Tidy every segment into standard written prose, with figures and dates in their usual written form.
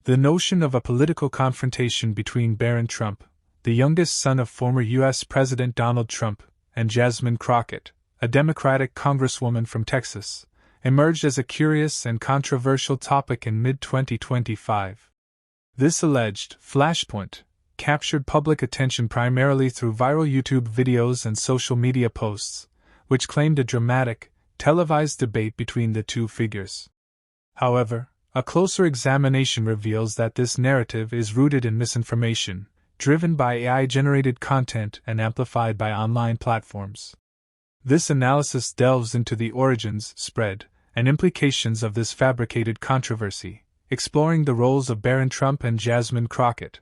The notion of a political confrontation between Barron Trump, the youngest son of former U.S. President Donald Trump, and Jasmine Crockett, a Democratic congresswoman from Texas, emerged as a curious and controversial topic in mid-2025. This alleged flashpoint captured public attention primarily through viral YouTube videos and social media posts, which claimed a dramatic, televised debate between the two figures. However, a closer examination reveals that this narrative is rooted in misinformation, driven by AI-generated content and amplified by online platforms. This analysis delves into the origins, spread, and implications of this fabricated controversy, exploring the roles of Barron Trump and Jasmine Crockett,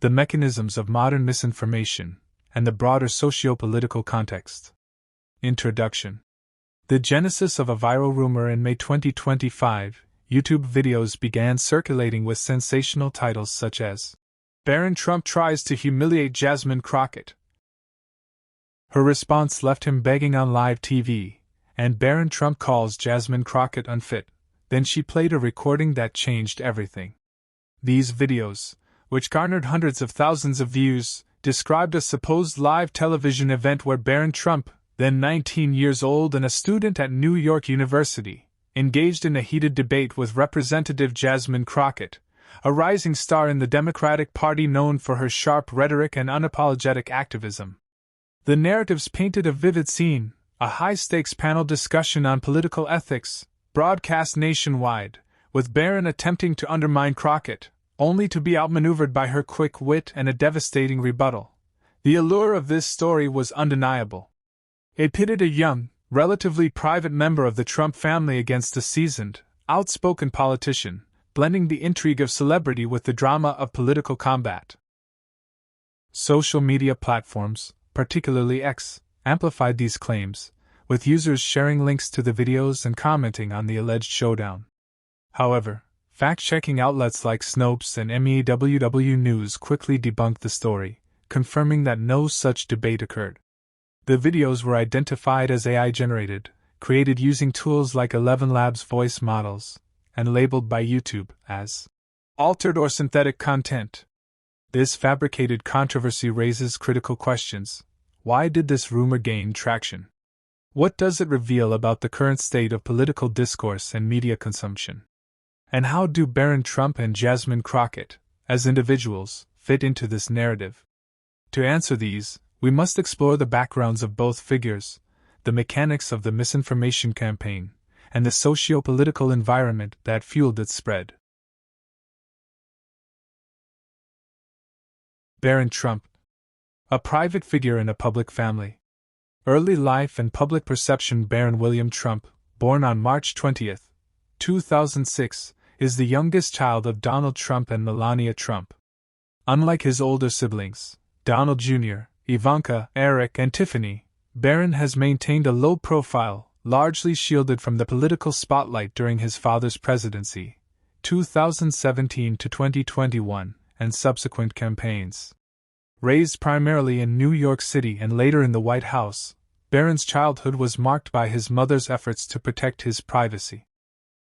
the mechanisms of modern misinformation, and the broader socio-political context. Introduction. The genesis of a viral rumor. In May 2025, YouTube videos began circulating with sensational titles such as, "Barron Trump tries to humiliate Jasmine Crockett." Her response left him begging on live TV, and Barron Trump calls Jasmine Crockett unfit. Then she played a recording that changed everything. These videos, which garnered hundreds of thousands of views, described a supposed live television event where Barron Trump, then 19 years old and a student at New York University, engaged in a heated debate with Representative Jasmine Crockett, a rising star in the Democratic Party known for her sharp rhetoric and unapologetic activism. The narratives painted a vivid scene, a high-stakes panel discussion on political ethics, broadcast nationwide, with Barron attempting to undermine Crockett, only to be outmaneuvered by her quick wit and a devastating rebuttal. The allure of this story was undeniable. It pitted a young, relatively private member of the Trump family against a seasoned, outspoken politician, blending the intrigue of celebrity with the drama of political combat. Social media platforms, particularly X, amplified these claims, with users sharing links to the videos and commenting on the alleged showdown. However, fact-checking outlets like Snopes and MEWW News quickly debunked the story, confirming that no such debate occurred. The videos were identified as AI-generated, created using tools like 11 Labs voice models, and labeled by YouTube as altered or synthetic content. This fabricated controversy raises critical questions. Why did this rumor gain traction? What does it reveal about the current state of political discourse and media consumption? And how do Barron Trump and Jasmine Crockett, as individuals, fit into this narrative? To answer these, we must explore the backgrounds of both figures, the mechanics of the misinformation campaign, and the socio-political environment that fueled its spread. Barron Trump, a private figure in a public family. Early life and public perception. Barron William Trump, born on March 20, 2006, is the youngest child of Donald Trump and Melania Trump. Unlike his older siblings, Donald Jr., Ivanka, Eric, and Tiffany, Barron has maintained a low profile, largely shielded from the political spotlight during his father's presidency, 2017 to 2021, and subsequent campaigns. Raised primarily in New York City and later in the White House, Barron's childhood was marked by his mother's efforts to protect his privacy.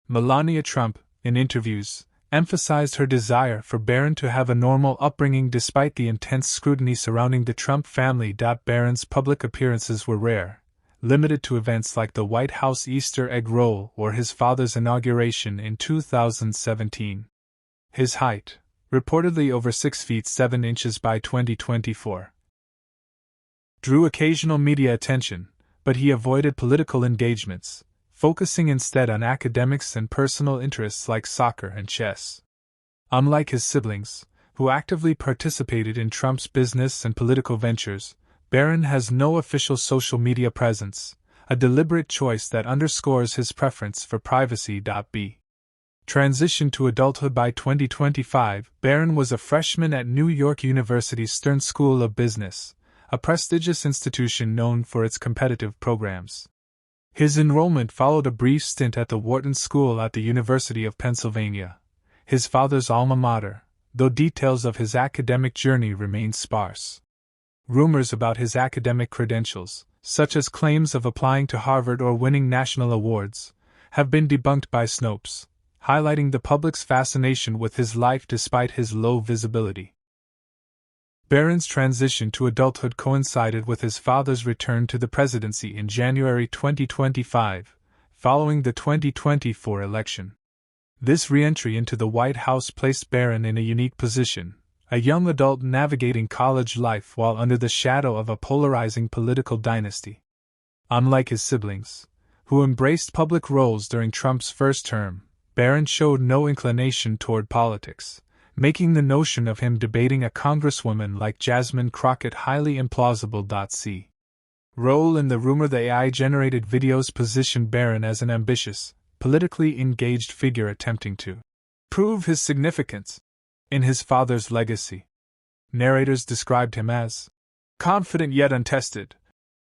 Melania Trump, in interviews, emphasized her desire for Barron to have a normal upbringing despite the intense scrutiny surrounding the Trump family. Barron's public appearances were rare, limited to events like the White House Easter egg roll or his father's inauguration in 2017. His height, reportedly over 6 feet 7 inches by 2024, drew occasional media attention, but he avoided political engagements, focusing instead on academics and personal interests like soccer and chess. Unlike his siblings, who actively participated in Trump's business and political ventures, Barron has no official social media presence, a deliberate choice that underscores his preference for privacy. Transition to adulthood. By 2025, Barron was a freshman at New York University's Stern School of Business, a prestigious institution known for its competitive programs. His enrollment followed a brief stint at the Wharton School at the University of Pennsylvania, his father's alma mater, though details of his academic journey remain sparse. Rumors about his academic credentials, such as claims of applying to Harvard or winning national awards, have been debunked by Snopes, highlighting the public's fascination with his life despite his low visibility. Barron's transition to adulthood coincided with his father's return to the presidency in January 2025, following the 2024 election. This re-entry into the White House placed Barron in a unique position, a young adult navigating college life while under the shadow of a polarizing political dynasty. Unlike his siblings, who embraced public roles during Trump's first term, Barron showed no inclination toward politics, making the notion of him debating a congresswoman like Jasmine Crockett highly implausible. C. Role in the rumor. The AI-generated videos positioned Barron as an ambitious, politically engaged figure attempting to prove his significance in his father's legacy. Narrators described him as confident yet untested,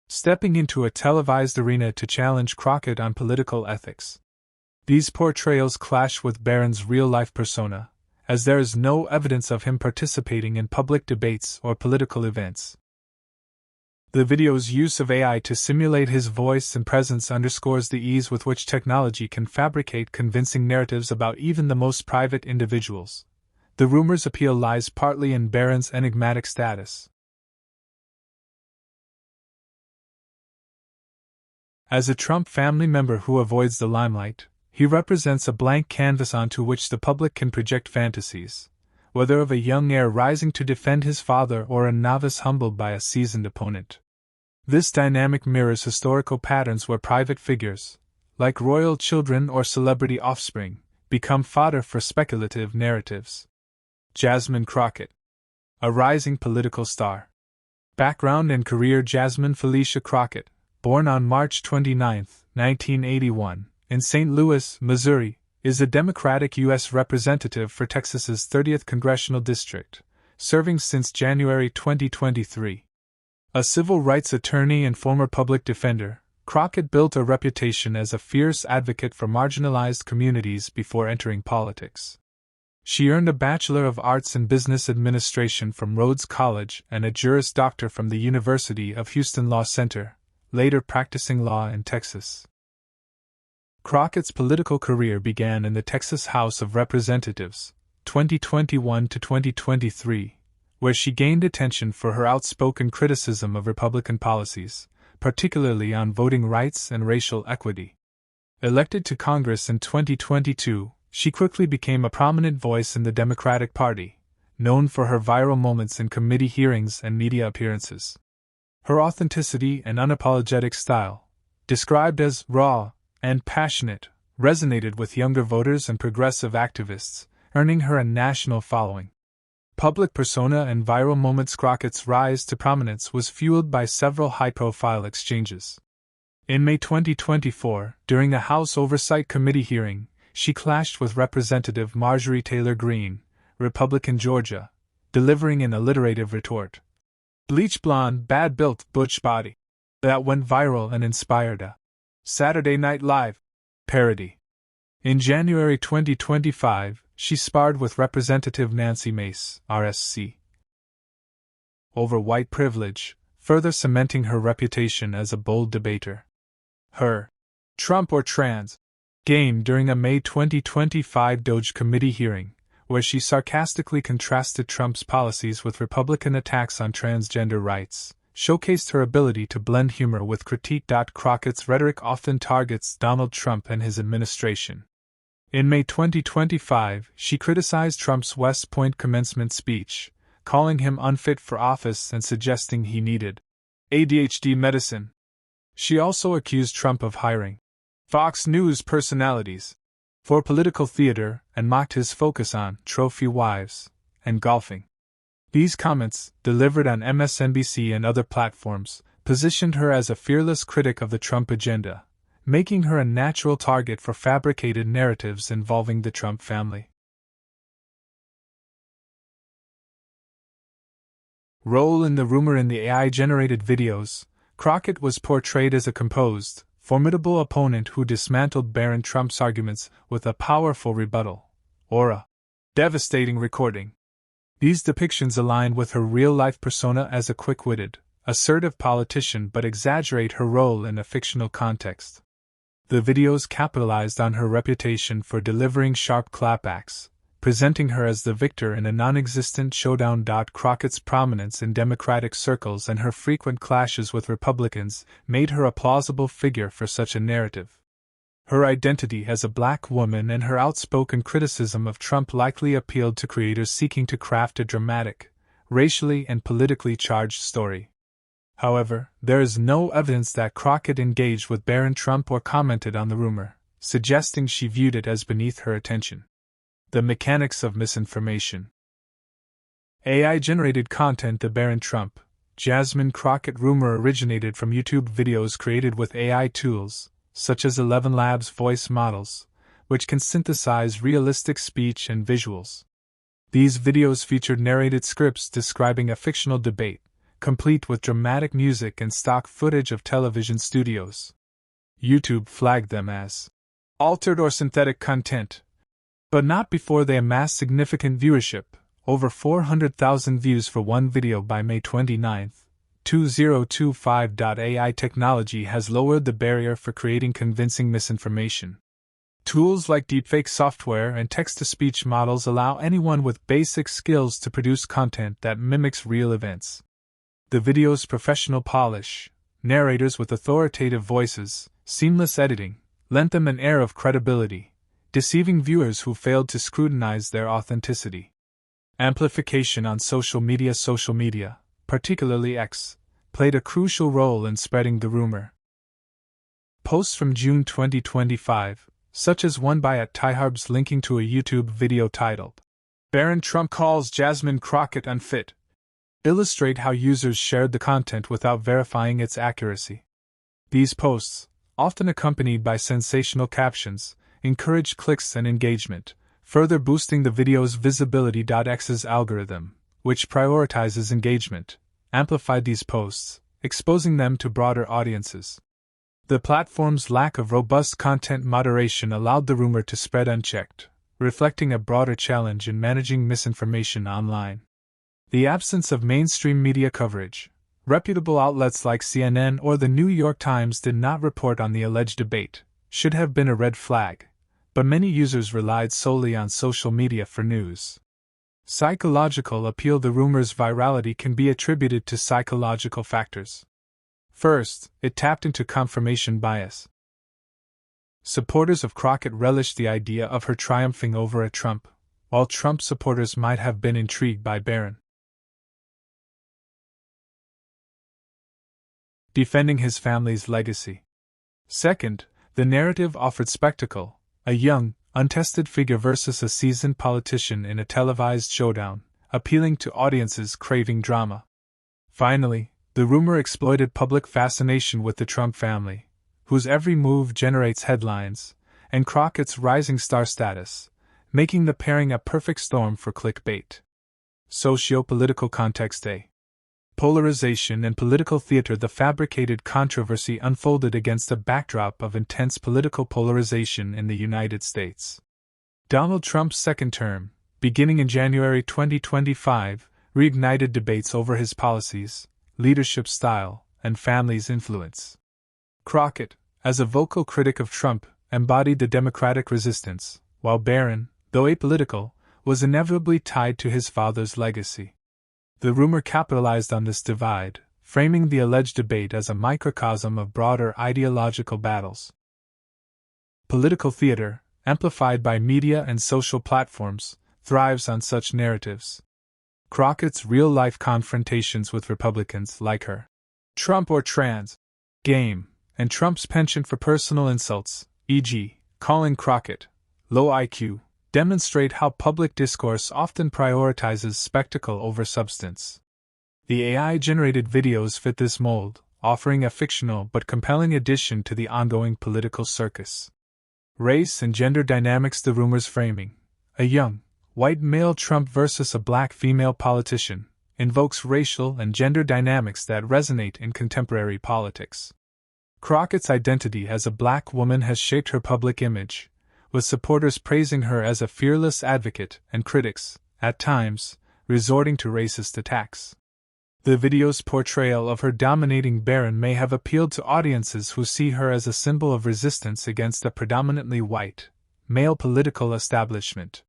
stepping into a televised arena to challenge Crockett on political ethics. These portrayals clash with Barron's real-life persona, as there is no evidence of him participating in public debates or political events. The video's use of AI to simulate his voice and presence underscores the ease with which technology can fabricate convincing narratives about even the most private individuals. The rumor's appeal lies partly in Barron's enigmatic status. As a Trump family member who avoids the limelight, he represents a blank canvas onto which the public can project fantasies, whether of a young heir rising to defend his father or a novice humbled by a seasoned opponent. This dynamic mirrors historical patterns where private figures, like royal children or celebrity offspring, become fodder for speculative narratives. Jasmine Crockett, a rising political star. Background and career. Jasmine Felicia Crockett, born on March 29, 1981, in St. Louis, Missouri, is a Democratic U.S. Representative for Texas's 30th Congressional District, serving since January 2023. A civil rights attorney and former public defender, Crockett built a reputation as a fierce advocate for marginalized communities before entering politics. She earned a Bachelor of Arts in Business Administration from Rhodes College and a Juris Doctor from the University of Houston Law Center, later practicing law in Texas. Crockett's political career began in the Texas House of Representatives, 2021 to 2023, where she gained attention for her outspoken criticism of Republican policies, particularly on voting rights and racial equity. Elected to Congress in 2022, she quickly became a prominent voice in the Democratic Party, known for her viral moments in committee hearings and media appearances. Her authenticity and unapologetic style, described as raw and passionate, resonated with younger voters and progressive activists, earning her a national following. Public persona and viral moments. Crockett's rise to prominence was fueled by several high-profile exchanges. In May 2024, during a House Oversight Committee hearing, she clashed with Representative Marjorie Taylor Greene, Republican Georgia, delivering an alliterative retort. Bleach blonde, bad-built, butch body. That went viral and inspired a Saturday Night Live parody. In January 2025, she sparred with Representative Nancy Mace, RSC, over white privilege, further cementing her reputation as a bold debater. Her Trump or trans game during a May 2025 DOJ committee hearing, where she sarcastically contrasted Trump's policies with Republican attacks on transgender rights, showcased her ability to blend humor with critique. Crockett's rhetoric often targets Donald Trump and his administration. In May 2025, she criticized Trump's West Point commencement speech, calling him unfit for office and suggesting he needed ADHD medicine. She also accused Trump of hiring Fox News personalities for political theater and mocked his focus on trophy wives and golfing. These comments, delivered on MSNBC and other platforms, positioned her as a fearless critic of the Trump agenda, making her a natural target for fabricated narratives involving the Trump family. Role in the rumor. In the AI-generated videos, Crockett was portrayed as a composed, formidable opponent who dismantled Barron Trump's arguments with a powerful rebuttal, or a devastating recording. These depictions align with her real-life persona as a quick-witted, assertive politician but exaggerate her role in a fictional context. The videos capitalized on her reputation for delivering sharp clapbacks, presenting her as the victor in a non-existent showdown. Crockett's prominence in Democratic circles and her frequent clashes with Republicans made her a plausible figure for such a narrative. Her identity as a black woman and her outspoken criticism of Trump likely appealed to creators seeking to craft a dramatic, racially and politically charged story. However, there is no evidence that Crockett engaged with Barron Trump or commented on the rumor, suggesting she viewed it as beneath her attention. The mechanics of misinformation. AI-generated content. The Barron Trump Jasmine Crockett rumor originated from YouTube videos created with AI tools, such as 11 Labs voice models, which can synthesize realistic speech and visuals. These videos featured narrated scripts describing a fictional debate, complete with dramatic music and stock footage of television studios. YouTube flagged them as altered or synthetic content, but not before they amassed significant viewership, over 400,000 views for one video by May 29, 2025. AI technology has lowered the barrier for creating convincing misinformation. Tools like deepfake software and text-to-speech models allow anyone with basic skills to produce content that mimics real events. The video's professional polish, narrators with authoritative voices, seamless editing, lent them an air of credibility, deceiving viewers who failed to scrutinize their authenticity. Amplification on social media, particularly X, played a crucial role in spreading the rumor. Posts from June 2025, such as one by @tyharbs linking to a YouTube video titled, "Barron Trump calls Jasmine Crockett unfit," illustrate how users shared the content without verifying its accuracy. These posts, often accompanied by sensational captions, encouraged clicks and engagement, further boosting the video's visibility. X's algorithm, which prioritizes engagement, amplified these posts, exposing them to broader audiences. The platform's lack of robust content moderation allowed the rumor to spread unchecked, reflecting a broader challenge in managing misinformation online. The absence of mainstream media coverage, reputable outlets like CNN or the New York Times did not report on the alleged debate, should have been a red flag, but many users relied solely on social media for news. Psychological appeal. The rumor's virality can be attributed to psychological factors. First, it tapped into confirmation bias. Supporters of Crockett relished the idea of her triumphing over a Trump, while Trump supporters might have been intrigued by Barron. Defending his family's legacy. Second, the narrative offered spectacle, a young, untested figure versus a seasoned politician in a televised showdown, appealing to audiences craving drama. Finally, the rumor exploited public fascination with the Trump family, whose every move generates headlines, and Crockett's rising star status, making the pairing a perfect storm for clickbait. Socio-political context. Polarization and political theater. The fabricated controversy unfolded against a backdrop of intense political polarization in the United States. Donald Trump's second term, beginning in January 2025, reignited debates over his policies, leadership style, and family's influence. Crockett, as a vocal critic of Trump, embodied the Democratic resistance, while Barron, though apolitical, was inevitably tied to his father's legacy. The rumor capitalized on this divide, framing the alleged debate as a microcosm of broader ideological battles. Political theater, amplified by media and social platforms, thrives on such narratives. Crockett's real-life confrontations with Republicans like her "Trump or trans" game, and Trump's penchant for personal insults, e.g., calling Crockett low IQ, demonstrate how public discourse often prioritizes spectacle over substance. The AI-generated videos fit this mold, offering a fictional but compelling addition to the ongoing political circus. Race and gender dynamics. The rumor's framing, a young, white male Trump versus a black female politician, invokes racial and gender dynamics that resonate in contemporary politics. Crockett's identity as a black woman has shaped her public image, with supporters praising her as a fearless advocate and critics, at times, resorting to racist attacks. The video's portrayal of her dominating Barron may have appealed to audiences who see her as a symbol of resistance against a predominantly white, male political establishment.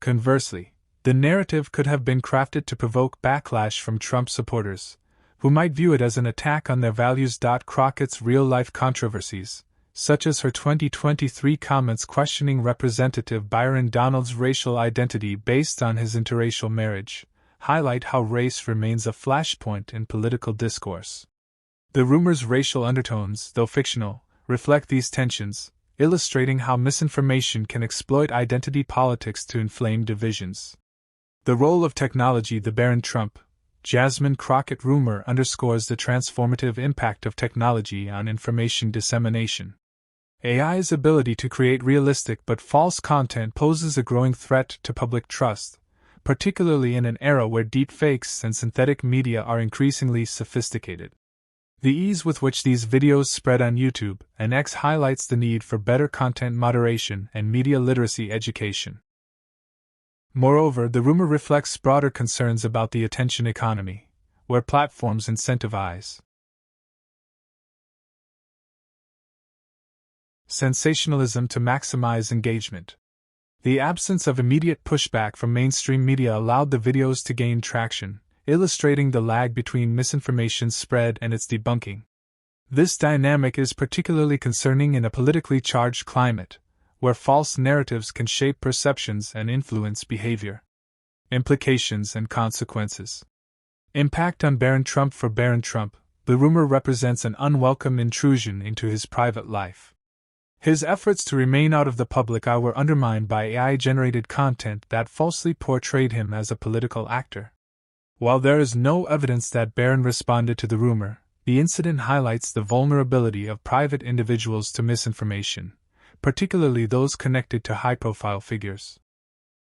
Conversely, the narrative could have been crafted to provoke backlash from Trump supporters, who might view it as an attack on their values. Crockett's real-life controversies, such as her 2023 comments questioning Representative Byron Donalds' racial identity based on his interracial marriage, highlight how race remains a flashpoint in political discourse. The rumor's racial undertones, though fictional, reflect these tensions, illustrating how misinformation can exploit identity politics to inflame divisions. The role of technology. The Barron Trump Jasmine Crockett rumor underscores the transformative impact of technology on information dissemination. AI's ability to create realistic but false content poses a growing threat to public trust, particularly in an era where deepfakes and synthetic media are increasingly sophisticated. The ease with which these videos spread on YouTube and X highlights the need for better content moderation and media literacy education. Moreover, the rumor reflects broader concerns about the attention economy, where platforms incentivize sensationalism to maximize engagement. The absence of immediate pushback from mainstream media allowed the videos to gain traction, illustrating the lag between misinformation's spread and its debunking. This dynamic is particularly concerning in a politically charged climate, where false narratives can shape perceptions and influence behavior. Implications and consequences. Impact on Barron Trump. For Barron Trump, the rumor represents an unwelcome intrusion into his private life. His efforts to remain out of the public eye were undermined by AI-generated content that falsely portrayed him as a political actor. While there is no evidence that Barron responded to the rumor, the incident highlights the vulnerability of private individuals to misinformation, particularly those connected to high-profile figures.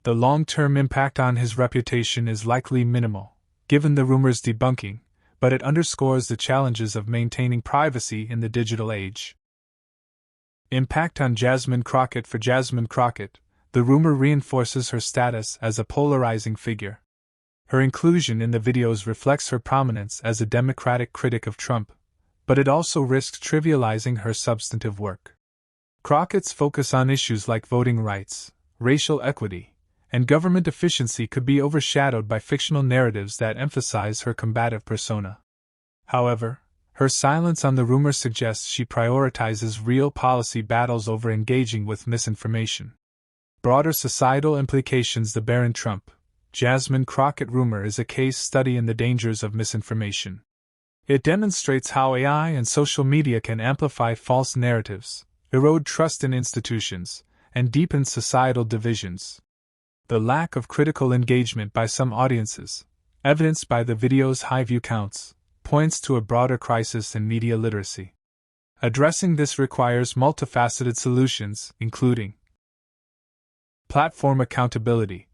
The long-term impact on his reputation is likely minimal, given the rumor's debunking, but it underscores the challenges of maintaining privacy in the digital age. Impact on Jasmine Crockett. For Jasmine Crockett, the rumor reinforces her status as a polarizing figure. Her inclusion in the videos reflects her prominence as a Democratic critic of Trump, but it also risks trivializing her substantive work. Crockett's focus on issues like voting rights, racial equity, and government efficiency could be overshadowed by fictional narratives that emphasize her combative persona. However, her silence on the rumor suggests she prioritizes real policy battles over engaging with misinformation. Broader societal implications. The Barron Trump Jasmine Crockett rumor is a case study in the dangers of misinformation. It demonstrates how AI and social media can amplify false narratives, erode trust in institutions, and deepen societal divisions. The lack of critical engagement by some audiences, evidenced by the video's high view counts, points to a broader crisis in media literacy. Addressing this requires multifaceted solutions, including platform accountability.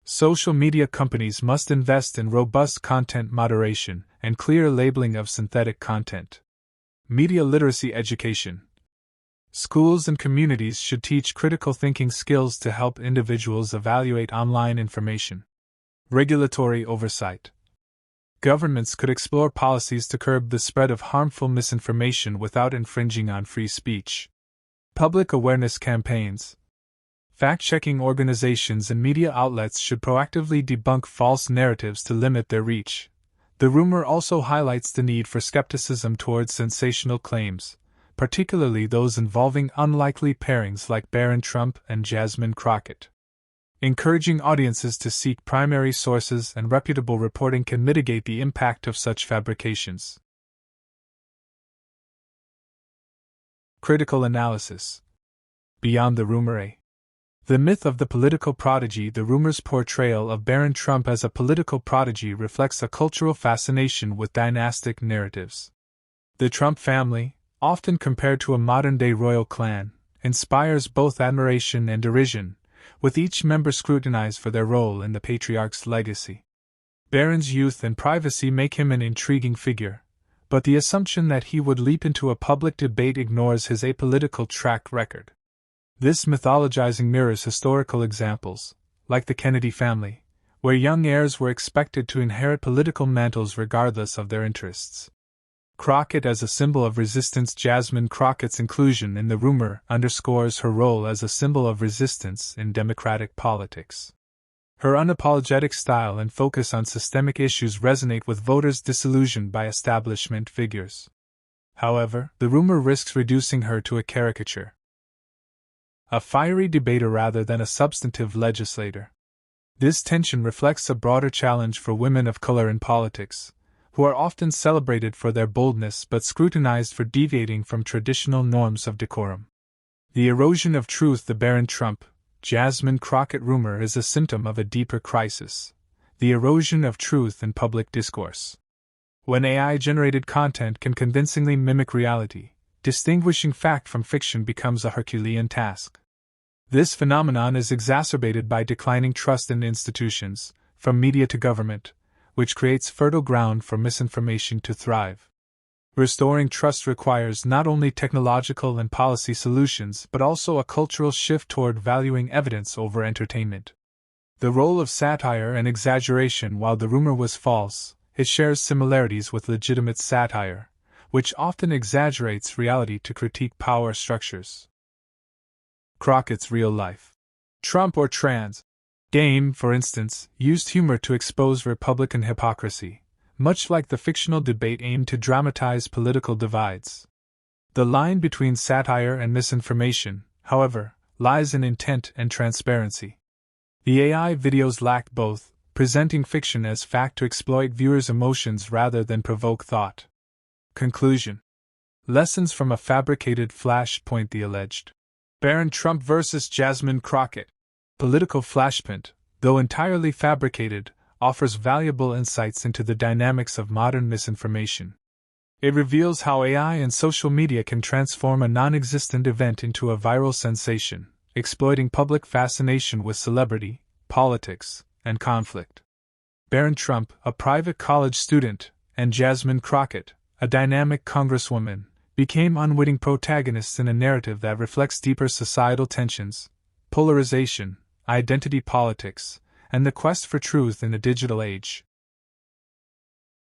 Social media companies must invest in robust content moderation and clear labeling of synthetic content. Media literacy education. Schools and communities should teach critical thinking skills to help individuals evaluate online information. Regulatory oversight. Governments could explore policies to curb the spread of harmful misinformation without infringing on free speech. Public awareness campaigns. Fact-checking organizations and media outlets should proactively debunk false narratives to limit their reach. The rumor also highlights the need for skepticism towards sensational claims, particularly those involving unlikely pairings like Barron Trump and Jasmine Crockett. Encouraging audiences to seek primary sources and reputable reporting can mitigate the impact of such fabrications. Critical analysis. Beyond the rumor. The myth of the political prodigy. The rumor's portrayal of Barron Trump as a political prodigy reflects a cultural fascination with dynastic narratives. The Trump family, often compared to a modern-day royal clan, inspires both admiration and derision, with each member scrutinized for their role in the patriarch's legacy. Barron's youth and privacy make him an intriguing figure, but the assumption that he would leap into a public debate ignores his apolitical track record. This mythologizing mirrors historical examples, like the Kennedy family, where young heirs were expected to inherit political mantles regardless of their interests. Crockett as a symbol of resistance. Jasmine Crockett's inclusion in the rumor underscores her role as a symbol of resistance in Democratic politics. Her unapologetic style and focus on systemic issues resonate with voters disillusioned by establishment figures. However, the rumor risks reducing her to a caricature, a fiery debater rather than a substantive legislator. This tension reflects a broader challenge for women of color in politics, who are often celebrated for their boldness but scrutinized for deviating from traditional norms of decorum. The erosion of truth. The Barron Trump Jasmine Crockett rumor is a symptom of a deeper crisis: the erosion of truth in public discourse. When AI-generated content can convincingly mimic reality, distinguishing fact from fiction becomes a Herculean task. This phenomenon is exacerbated by declining trust in institutions, from media to government, which creates fertile ground for misinformation to thrive. Restoring trust requires not only technological and policy solutions but also a cultural shift toward valuing evidence over entertainment. The role of satire and exaggeration. While the rumor was false, it shares similarities with legitimate satire, which often exaggerates reality to critique power structures. Crockett's real life. Trump or trans game, for instance, used humor to expose Republican hypocrisy, much like the fictional debate aimed to dramatize political divides. The line between satire and misinformation, however, lies in intent and transparency. The AI videos lacked both, presenting fiction as fact to exploit viewers' emotions rather than provoke thought. Conclusion. Lessons from a fabricated flashpoint. The alleged Barron Trump versus Jasmine Crockett Political Flashpoint, though entirely fabricated, offers valuable insights into the dynamics of modern misinformation. It reveals how AI and social media can transform a non-existent event into a viral sensation, exploiting public fascination with celebrity, politics, and conflict. Barron Trump, a private college student, and Jasmine Crockett, a dynamic congresswoman, became unwitting protagonists in a narrative that reflects deeper societal tensions, polarization, identity politics, and the quest for truth in the digital age.